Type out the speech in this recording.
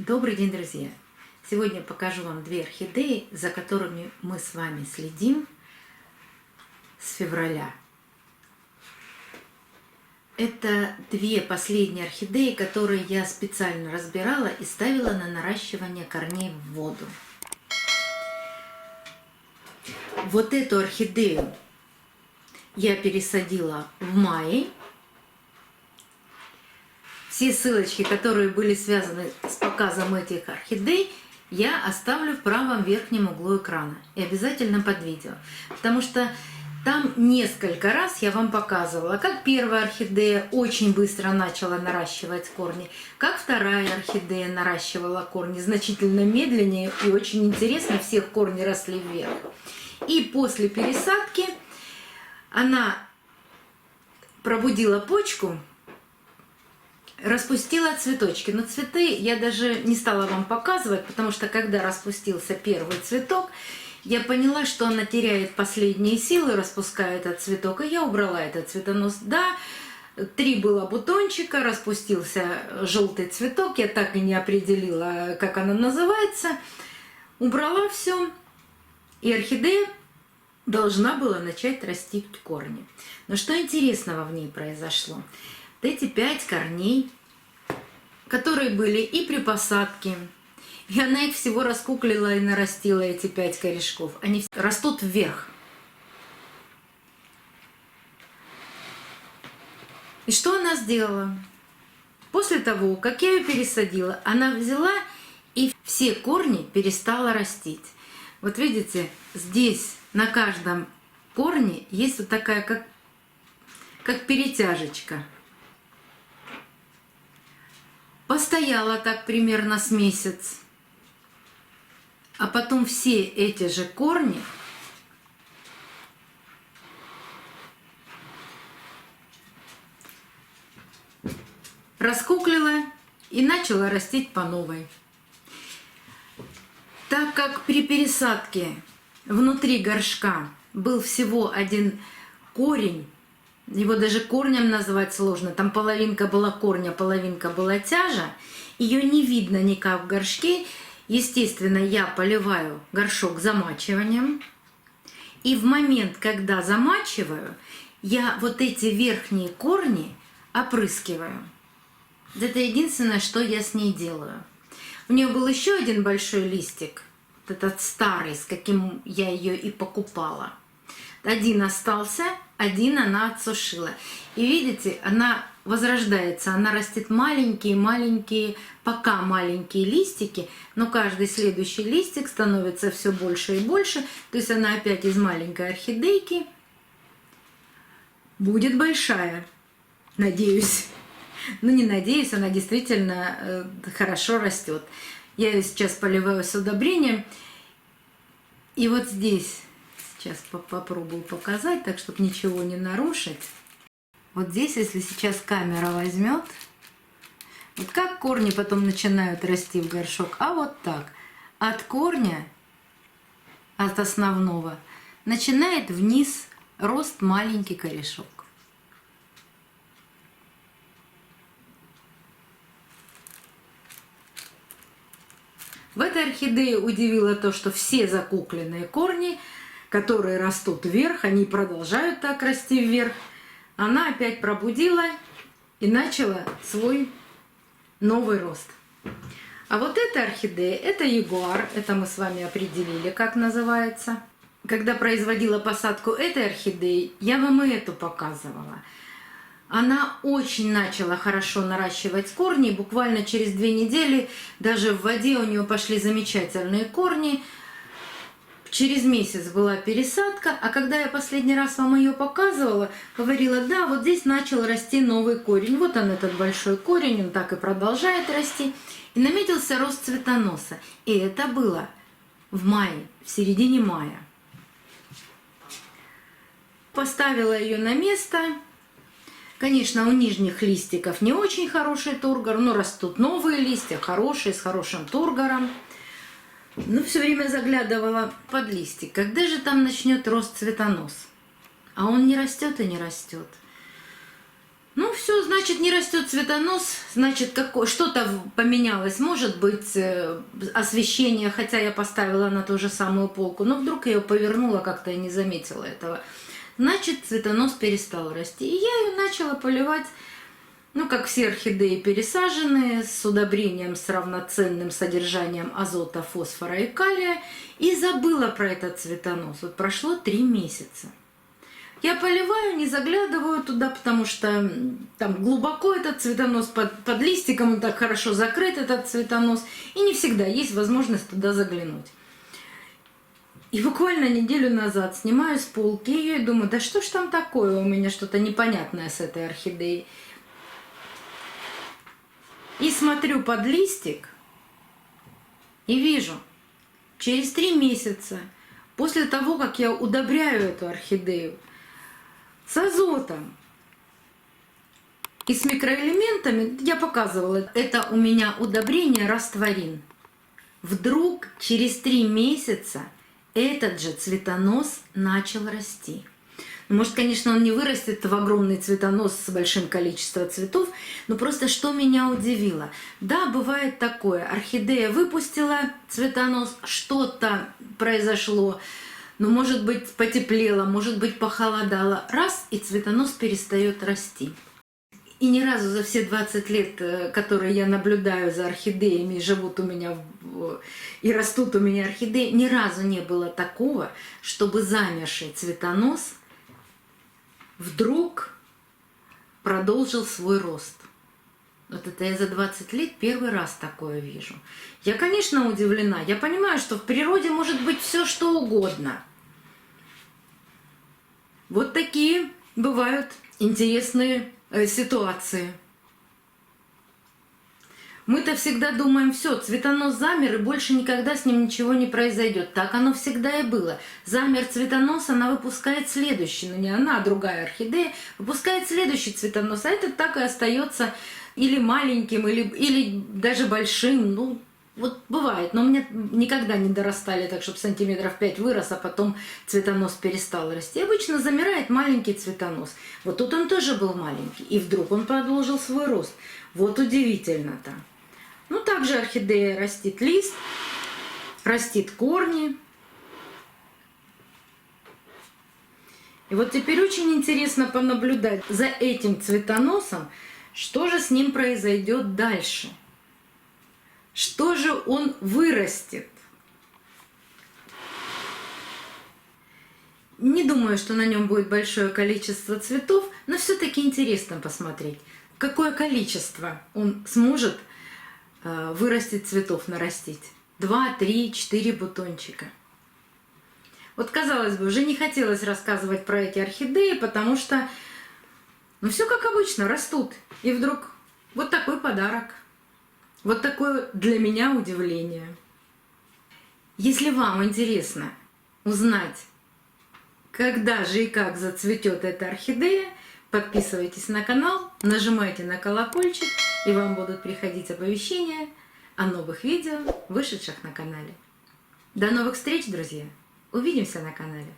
Добрый день, друзья! Сегодня покажу вам две орхидеи, за которыми мы с вами следим с февраля. Это две последние орхидеи, которые я специально разбирала и ставила на наращивание корней в воду. Вот эту орхидею я пересадила в мае. Все ссылочки, которые были связаны с показом этих орхидей, я оставлю в правом верхнем углу экрана и обязательно под видео, потому что там несколько раз я вам показывала, как первая орхидея очень быстро начала наращивать корни, как вторая орхидея наращивала корни значительно медленнее, и очень интересно, всех корни росли вверх. И после пересадки она пробудила почку, распустила цветочки, но цветы я даже не стала вам показывать, потому что когда распустился первый цветок, я поняла, что она теряет последние силы, распуская этот цветок, и я убрала этот цветонос. Да, 3 было бутончика, распустился желтый цветок, я так и не определила, как она называется, убрала все, и орхидея должна была начать расти в корни. Но что интересного в ней произошло? Эти 5 корней, которые были и при посадке, и она их всего раскуклила и нарастила, эти 5 корешков, они растут вверх. И что она сделала? После того, как я ее пересадила, она взяла и все корни перестала растить. Вот видите, здесь на каждом корне есть вот такая, как перетяжечка. Постояла так примерно с месяц, а потом все эти же корни раскуклила и начала растить по новой. Так как при пересадке внутри горшка был всего один корень, его даже корнем назвать сложно, там половинка была корня, половинка была тяжа, ее не видно никак в горшке. Естественно, я поливаю горшок замачиванием, и в момент, когда замачиваю, я вот эти верхние корни опрыскиваю. Это единственное, что я с ней делаю. У нее был еще один большой листик, этот старый, с каким я ее и покупала. Один остался, один она отсушила. И видите, она возрождается, она растет маленькие-маленькие, пока маленькие листики, но каждый следующий листик становится все больше и больше. То есть она опять из маленькой орхидейки будет большая, надеюсь. Ну не надеюсь, она действительно хорошо растет. Я ее сейчас поливаю с удобрением. И вот здесь... Сейчас попробую показать, так, чтобы ничего не нарушить. Вот здесь, если сейчас камера возьмет, вот как корни потом начинают расти в горшок, а вот так. От корня, от основного, начинает вниз рост маленький корешок. В этой орхидее удивило то, что все закукленные корни, которые растут вверх, они продолжают так расти вверх. Она опять пробудила и начала свой новый рост. А вот эта орхидея, это ягуар, это мы с вами определили, как называется. Когда производила посадку этой орхидеи, я вам и эту показывала. Она очень начала хорошо наращивать корни, буквально через 2 недели даже в воде у нее пошли замечательные корни. Через месяц была пересадка, а когда я последний раз вам ее показывала, говорила, да, вот здесь начал расти новый корень. Вот он, этот большой корень, он так и продолжает расти. И наметился рост цветоноса. И это было в мае, в середине мая. Поставила ее на место. Конечно, у нижних листиков не очень хороший тургор, но растут новые листья, хорошие, с хорошим тургором. Ну, все время заглядывала под листик. Когда же там начнет рост цветонос? А он не растет и не растет. Ну все, значит, не растет цветонос, значит, что-то поменялось. Может быть, освещение, хотя я поставила на ту же самую полку, но вдруг я ее повернула, как-то я не заметила этого. Значит, цветонос перестал расти. И я ее начала поливать, ну, как все орхидеи пересаженные, с удобрением с равноценным содержанием азота, фосфора и калия. И забыла про этот цветонос. Вот прошло 3 месяца. Я поливаю, не заглядываю туда, потому что там глубоко этот цветонос, под листиком он так хорошо закрыт, этот цветонос, и не всегда есть возможность туда заглянуть. И буквально неделю назад снимаю с полки ее и думаю, да что ж там такое, у меня что-то непонятное с этой орхидеей. И смотрю под листик и вижу, через 3 месяца, после того, как я удобряю эту орхидею, с азотом и с микроэлементами, я показывала, это у меня удобрение растворин. Вдруг через 3 месяца этот же цветонос начал расти. Может, конечно, он не вырастет в огромный цветонос с большим количеством цветов, но просто что меня удивило. Да, бывает такое, орхидея выпустила цветонос, что-то произошло, ну, может быть, потеплело, может быть, похолодало. Раз, и цветонос перестает расти. И ни разу за все 20 лет, которые я наблюдаю за орхидеями, живут у меня и растут у меня орхидеи, ни разу не было такого, чтобы замерший цветонос вдруг продолжил свой рост. Вот это я за 20 лет первый раз такое вижу. Я, конечно, удивлена. Я понимаю, что в природе может быть все что угодно. Вот такие бывают интересные ситуации. Мы-то всегда думаем, все, цветонос замер, и больше никогда с ним ничего не произойдет. Так оно всегда и было. Замер цветонос, она выпускает следующий, но не она, а другая орхидея, выпускает следующий цветонос, а этот так и остается или маленьким, или даже большим. Ну, вот бывает, но у меня никогда не дорастали так, чтобы сантиметров 5 вырос, а потом цветонос перестал расти. Обычно замирает маленький цветонос. Вот тут он тоже был маленький, и вдруг он продолжил свой рост. Вот удивительно-то. Ну, также орхидея растит лист, растит корни. И вот теперь очень интересно понаблюдать за этим цветоносом, что же с ним произойдет дальше. Что же он вырастет? Не думаю, что на нем будет большое количество цветов, но все-таки интересно посмотреть, какое количество он сможет вырастить цветов, нарастить. 2, 3, 4 бутончика. Вот, казалось бы, уже не хотелось рассказывать про эти орхидеи, потому что, ну, все как обычно, растут. И вдруг вот такой подарок. Вот такое для меня удивление. Если вам интересно узнать, когда же и как зацветет эта орхидея, подписывайтесь на канал, нажимайте на колокольчик, и вам будут приходить оповещения о новых видео, вышедших на канале. До новых встреч, друзья! Увидимся на канале!